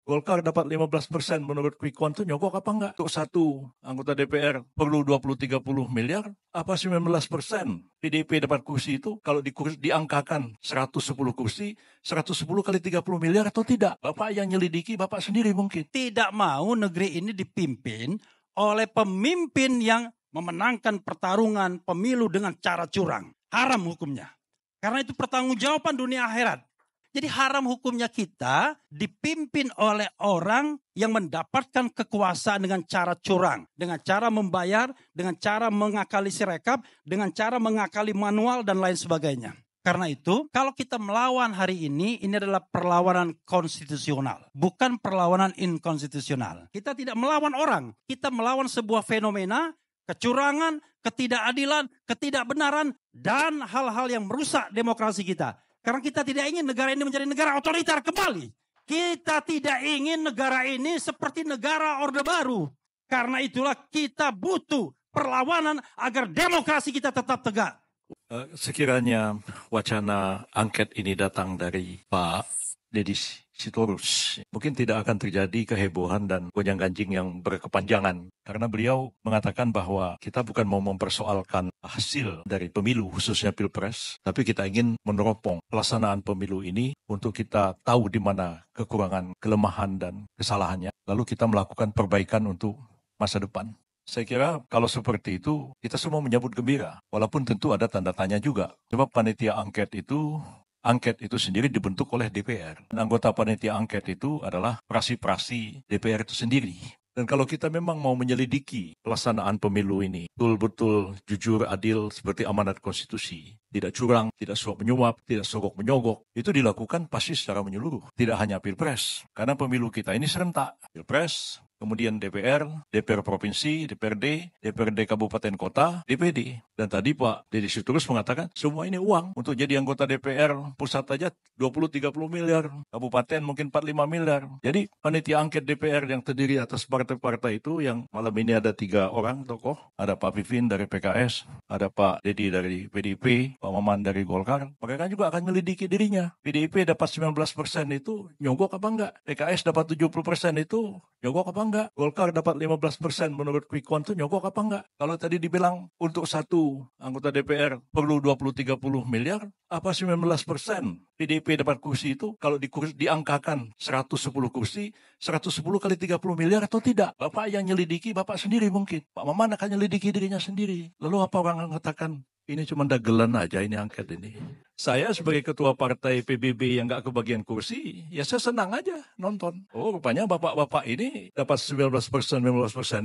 Golkar dapat 15% menurut quick count itu nyogok apa enggak? Untuk satu anggota DPR perlu 20-30 miliar, apa 19%? PDIP dapat kursi itu kalau diangkakan 110 kursi, 110 kali 30 miliar atau tidak? Bapak yang nyelidiki, Bapak sendiri mungkin. Tidak mau negeri ini dipimpin oleh pemimpin yang memenangkan pertarungan pemilu dengan cara curang. Haram hukumnya. Karena itu pertanggungjawaban dunia akhirat. Jadi haram hukumnya kita dipimpin oleh orang yang mendapatkan kekuasaan dengan cara curang. Dengan cara membayar, dengan cara mengakali sirekap, dengan cara mengakali manual dan lain sebagainya. Karena itu, kalau kita melawan hari ini adalah perlawanan konstitusional. Bukan perlawanan inkonstitusional. Kita tidak melawan orang. Kita melawan sebuah fenomena, kecurangan, ketidakadilan, ketidakbenaran, dan hal-hal yang merusak demokrasi kita. Karena kita tidak ingin negara ini menjadi negara otoriter kembali. Kita tidak ingin negara ini seperti negara Orde Baru. Karena itulah kita butuh perlawanan agar demokrasi kita tetap tegak. Sekiranya wacana angket ini datang dari Pak Deddy Sitorus, mungkin tidak akan terjadi kehebohan dan gonjang-ganjing yang berkepanjangan. Karena beliau mengatakan bahwa kita bukan mau mempersoalkan hasil dari pemilu, khususnya Pilpres, tapi kita ingin meneropong pelaksanaan pemilu ini untuk kita tahu di mana kekurangan, kelemahan, dan kesalahannya. Lalu kita melakukan perbaikan untuk masa depan. Saya kira kalau seperti itu, kita semua menyambut gembira. Walaupun tentu ada tanda tanya juga. Sebab panitia angket itu sendiri dibentuk oleh DPR. Dan anggota panitia angket itu adalah prasi-prasi DPR itu sendiri. Dan kalau kita memang mau menyelidiki pelaksanaan pemilu ini, betul-betul jujur, adil, seperti amanat konstitusi, tidak curang, tidak suap menyuap, tidak sogok menyogok, itu dilakukan pasti secara menyeluruh. Tidak hanya Pilpres, karena pemilu kita ini serentak. Pilpres, kemudian DPR Provinsi, DPRD Kabupaten Kota, DPD. Dan tadi Pak Deddy Sitorus mengatakan semua ini uang. Untuk jadi anggota DPR pusat aja 20-30 miliar, kabupaten mungkin 45 miliar. Jadi panitia angket DPR yang terdiri atas partai-partai itu yang malam ini ada 3 orang tokoh. Ada Pak Pipin dari PKS, ada Pak Deddy dari PDIP, Pak Maman dari Golkar. Mereka juga akan menyelidiki dirinya. PDIP dapat 19% itu nyogok apa enggak? PKS dapat 70% itu nyogok apa enggak? Golkar dapat 15% menurut quick count itu nyogok apa enggak? Kalau tadi dibilang untuk satu anggota DPR perlu 20-30 miliar, apa 19%? PDIP dapat kursi itu kalau diangkakan 110 kursi, 110 kali 30 miliar atau tidak? Bapak yang nyelidiki, Bapak sendiri mungkin. Pak Maman akan nyelidiki dirinya sendiri. Lalu apa orang mengatakan, ini cuma dagelan aja ini angket ini. Saya sebagai ketua partai PBB yang gak kebagian kursi, ya saya senang aja nonton. Oh rupanya bapak-bapak ini dapat 19%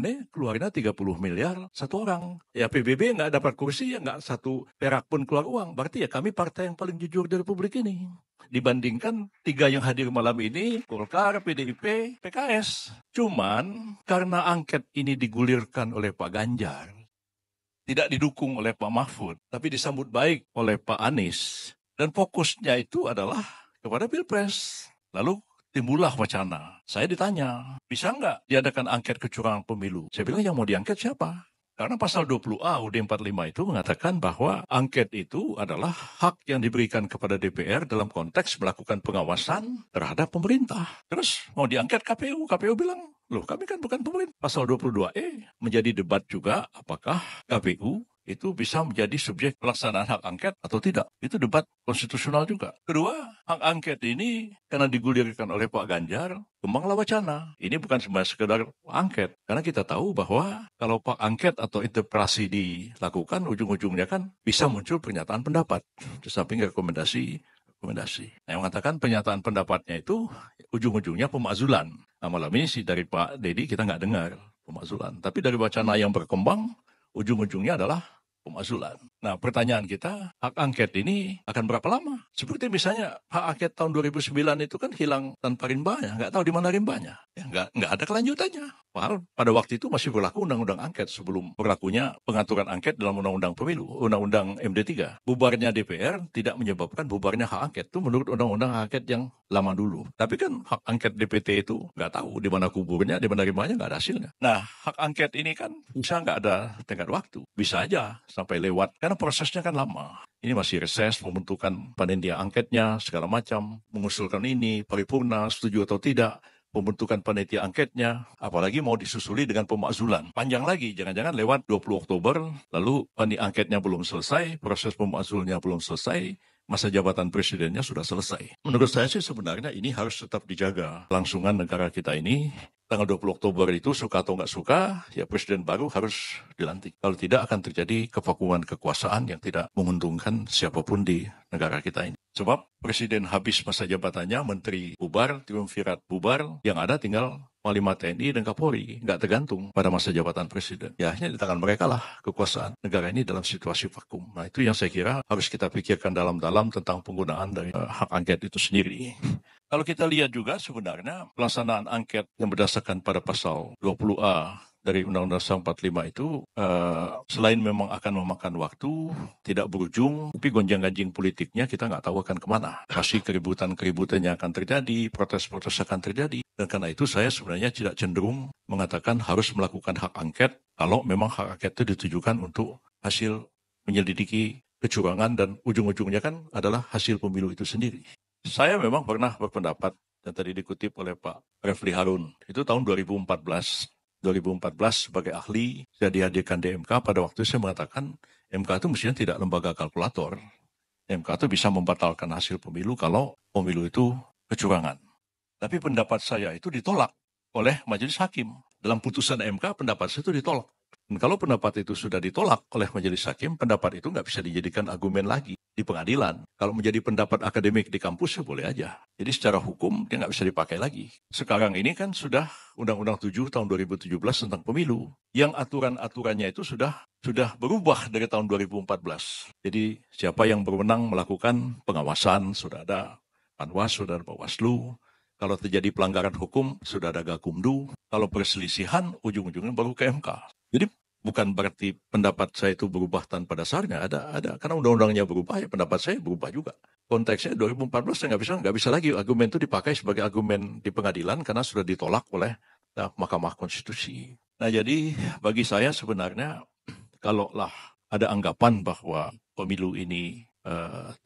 nih, keluarnya 30 miliar satu orang. Ya PBB gak dapat kursi, ya gak satu perak pun keluar uang. Berarti ya kami partai yang paling jujur di Republik ini. Dibandingkan 3 yang hadir malam ini, Golkar, PDIP, PKS. Cuman karena angket ini digulirkan oleh Pak Ganjar, tidak didukung oleh Pak Mahfud, tapi disambut baik oleh Pak Anies. Dan fokusnya itu adalah kepada Pilpres. Lalu timbullah wacana. Saya ditanya, bisa nggak diadakan angket kecurangan pemilu? Saya bilang yang mau diangket siapa? Karena pasal 20A UUD 45 itu mengatakan bahwa angket itu adalah hak yang diberikan kepada DPR dalam konteks melakukan pengawasan terhadap pemerintah. Terus mau diangket KPU. KPU bilang, loh kami kan bukan pemerintah. Pasal 22E menjadi debat juga apakah KPU itu bisa menjadi subjek pelaksanaan hak angket atau tidak. Itu debat konstitusional juga. Kedua, hak angket ini karena digulirkan oleh Pak Ganjar, kembanglah wacana. Ini bukan cuma sekedar angket. Karena kita tahu bahwa kalau Pak angket atau interpelasi dilakukan, ujung-ujungnya kan bisa muncul pernyataan pendapat. Di samping rekomendasi. Nah, yang mengatakan pernyataan pendapatnya itu ujung-ujungnya pemakzulan. Nah, malam ini sih dari Pak Deddy kita nggak dengar pemakzulan. Tapi dari wacana yang berkembang, ujung-ujungnya adalah pemakzulan. Nah, pertanyaan kita, hak angket ini akan berapa lama? Seperti misalnya hak angket tahun 2009 itu kan hilang tanpa rimbanya, nggak tahu di mana rimbanya. Ya, nggak ada kelanjutannya. Padahal pada waktu itu masih berlaku undang-undang angket sebelum berlakunya pengaturan angket dalam undang-undang pemilu, undang-undang MD3. Bubarnya DPR tidak menyebabkan bubarnya hak angket. Itu menurut undang-undang hak angket yang lama dulu. Tapi kan hak angket DPT itu nggak tahu di mana kuburnya, di mana rimbanya, nggak ada hasilnya. Nah, hak angket ini kan bisa nggak ada tenggat waktu. Bisa aja sampai lewat. Karena prosesnya kan lama. Ini masih reses, membentukan panitia angketnya, segala macam. Mengusulkan ini, paripurna, setuju atau tidak. pembentukan panitia angketnya, apalagi mau disusuli dengan pemakzulan. Panjang lagi, jangan-jangan lewat 20 Oktober, lalu panitia angketnya belum selesai, proses pemakzulnya belum selesai, masa jabatan presidennya sudah selesai. Menurut saya sih sebenarnya ini harus tetap dijaga kelangsungan negara kita ini. Tanggal 20 Oktober itu suka atau nggak suka, ya presiden baru harus dilantik. Kalau tidak akan terjadi kevakuman kekuasaan yang tidak menguntungkan siapapun di negara kita ini. Sebab presiden habis masa jabatannya, menteri bubar, triumvirat bubar, yang ada tinggal Panglima TNI dan Kapolri, nggak tergantung pada masa jabatan presiden. Ya hanya di tangan mereka lah kekuasaan negara ini dalam situasi vakum. Nah itu yang saya kira harus kita pikirkan dalam-dalam tentang penggunaan dari hak angket itu sendiri. Kalau kita lihat juga sebenarnya pelaksanaan angket yang berdasarkan pada pasal 20A dari Undang-Undang 45 itu selain memang akan memakan waktu, tidak berujung, tapi gonjang-ganjing politiknya kita nggak tahu akan kemana. Pasti keributan-keributan yang akan terjadi, protes-protes akan terjadi. Dan karena itu saya sebenarnya tidak cenderung mengatakan harus melakukan hak angket kalau memang hak angket itu ditujukan untuk hasil menyelidiki kecurangan dan ujung-ujungnya kan adalah hasil pemilu itu sendiri. Saya memang pernah berpendapat, dan tadi dikutip oleh Pak Refli Harun, itu tahun 2014 sebagai ahli, saya dihadirkan di MK, pada waktu itu saya mengatakan, MK itu mestinya tidak lembaga kalkulator. MK itu bisa membatalkan hasil pemilu kalau pemilu itu kecurangan. Tapi pendapat saya itu ditolak oleh majelis hakim. Dalam putusan MK, pendapat saya itu ditolak. Dan kalau pendapat itu sudah ditolak oleh majelis hakim, pendapat itu nggak bisa dijadikan argumen lagi di pengadilan. Kalau menjadi pendapat akademik di kampus, ya boleh aja. Jadi secara hukum, dia nggak bisa dipakai lagi. Sekarang ini kan sudah Undang-Undang 7 tahun 2017 tentang pemilu. Yang aturan-aturannya itu sudah berubah dari tahun 2014. Jadi siapa yang berwenang melakukan pengawasan, sudah ada Panwas, sudah ada Bawaslu. Kalau terjadi pelanggaran hukum, sudah ada Gakumdu. Kalau perselisihan, ujung-ujungnya baru ke MK. Jadi bukan berarti pendapat saya itu berubah tanpa dasarnya. Ada karena undang-undangnya berubah, ya pendapat saya berubah juga. Konteksnya 2014 saya nggak bisa lagi argumen itu dipakai sebagai argumen di pengadilan karena sudah ditolak oleh Mahkamah Konstitusi. Nah jadi bagi saya sebenarnya kalaulah ada anggapan bahwa pemilu ini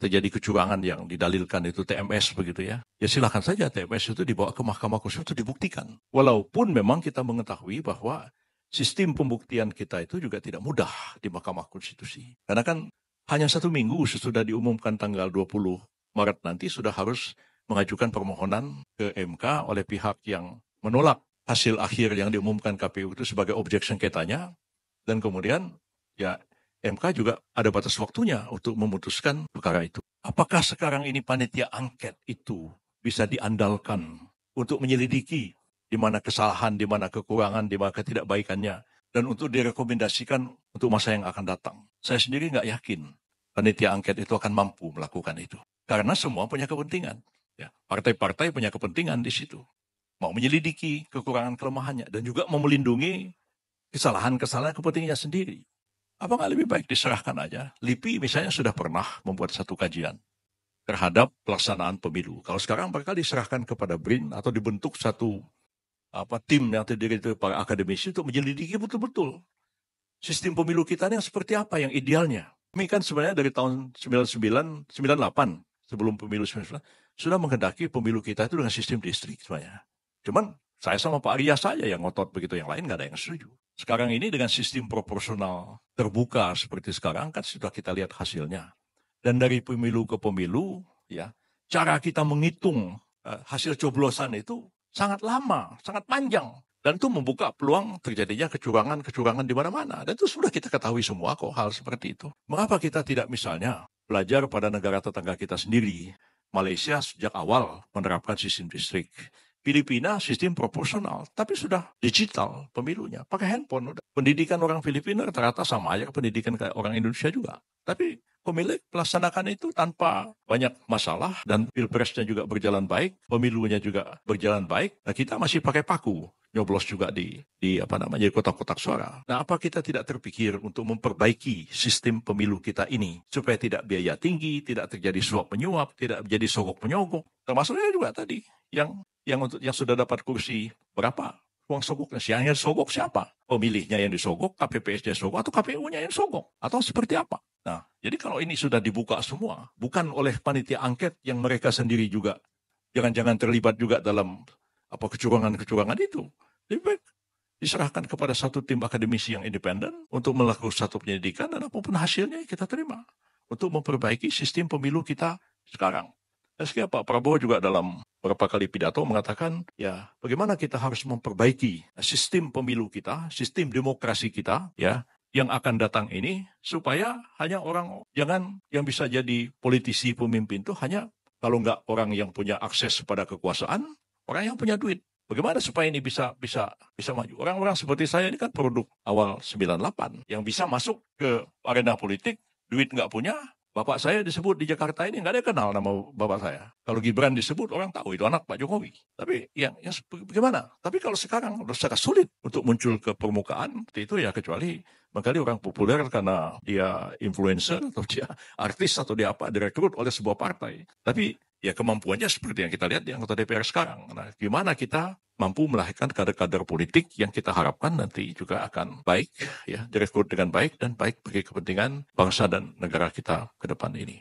terjadi kecurangan yang didalilkan itu TMS begitu ya silakan saja TMS itu dibawa ke Mahkamah Konstitusi itu dibuktikan. Walaupun memang kita mengetahui bahwa sistem pembuktian kita itu juga tidak mudah di Mahkamah Konstitusi. Karena kan hanya 1 minggu sesudah diumumkan tanggal 20 Maret nanti sudah harus mengajukan permohonan ke MK oleh pihak yang menolak hasil akhir yang diumumkan KPU itu sebagai objek sengketanya. Dan kemudian ya MK juga ada batas waktunya untuk memutuskan perkara itu. Apakah sekarang ini panitia angket itu bisa diandalkan untuk menyelidiki di mana kesalahan, di mana kekurangan, di mana ketidakbaikannya, dan untuk direkomendasikan untuk masa yang akan datang? Saya sendiri nggak yakin panitia angket itu akan mampu melakukan itu. Karena semua punya kepentingan. Ya, partai-partai punya kepentingan di situ. Mau menyelidiki kekurangan kelemahannya dan juga mau melindungi kesalahan-kesalahan kepentingannya sendiri. Apa nggak lebih baik diserahkan aja? LIPI misalnya sudah pernah membuat satu kajian terhadap pelaksanaan pemilu. Kalau sekarang mereka diserahkan kepada BRIN atau dibentuk satu tim yang terdiri dari para akademisi untuk menyelidiki betul-betul sistem pemilu kita ini yang seperti apa yang idealnya. Kami kan sebenarnya dari tahun 98 sebelum pemilu 99 sudah menghendaki pemilu kita itu dengan sistem distrik sebenarnya. Cuman saya sama Pak Arya saja yang ngotot begitu, yang lain nggak ada yang setuju. Sekarang ini dengan sistem proporsional terbuka seperti sekarang kan sudah kita lihat hasilnya. Dan dari pemilu ke pemilu, ya cara kita menghitung hasil coblosan itu sangat lama, sangat panjang. Dan itu membuka peluang terjadinya kecurangan di mana-mana. Dan itu sudah kita ketahui semua kok hal seperti itu. Mengapa kita tidak misalnya belajar pada negara tetangga kita sendiri? Malaysia sejak awal menerapkan sistem distrik. Filipina sistem proporsional, tapi sudah digital pemilunya, pakai handphone. Pendidikan orang Filipina rata-rata sama aja pendidikan kayak orang Indonesia juga. Tapi pemilik melaksanakan itu tanpa banyak masalah dan pilpresnya juga berjalan baik, pemilunya juga berjalan baik. Nah kita masih pakai paku, nyoblos juga di kotak-kotak suara. Nah apa kita tidak terpikir untuk memperbaiki sistem pemilu kita ini supaya tidak biaya tinggi, tidak terjadi suap menyuap, tidak menjadi sogok menyogok. Termasuknya juga tadi yang sudah dapat kursi berapa? Uang sogoknya, yang disogok siapa? Pemilihnya yang disogok, KPPS-nya disogok, atau KPU-nya yang disogok? Atau seperti apa? Nah, jadi kalau ini sudah dibuka semua, bukan oleh panitia angket yang mereka sendiri juga jangan-jangan terlibat juga dalam apa kecurangan-kecurangan itu. Lebih baik diserahkan kepada satu tim akademisi yang independen untuk melakukan satu penyelidikan dan apapun hasilnya kita terima untuk memperbaiki sistem pemilu kita sekarang. Dan sekian Pak Prabowo juga dalam beberapa kali pidato mengatakan, ya bagaimana kita harus memperbaiki sistem pemilu kita, sistem demokrasi kita, ya yang akan datang ini, supaya hanya orang jangan yang bisa jadi politisi pemimpin itu hanya kalau nggak orang yang punya akses pada kekuasaan, orang yang punya duit. Bagaimana supaya ini bisa maju? Orang-orang seperti saya ini kan produk awal 98 yang bisa masuk ke arena politik, duit nggak punya. Bapak saya disebut di Jakarta ini nggak ada yang kenal nama bapak saya. Kalau Gibran disebut orang tahu itu anak Pak Jokowi. Tapi yang bagaimana? Tapi kalau sekarang udah sangat sulit untuk muncul ke permukaan itu ya kecuali barangkali orang populer karena dia influencer atau dia artis atau dia apa direkrut oleh sebuah partai. Tapi ya kemampuannya seperti yang kita lihat di anggota DPR sekarang. Nah, gimana kita mampu melahirkan kader-kader politik yang kita harapkan nanti juga akan baik, ya direkrut dengan baik dan baik bagi kepentingan bangsa dan negara kita ke depan ini.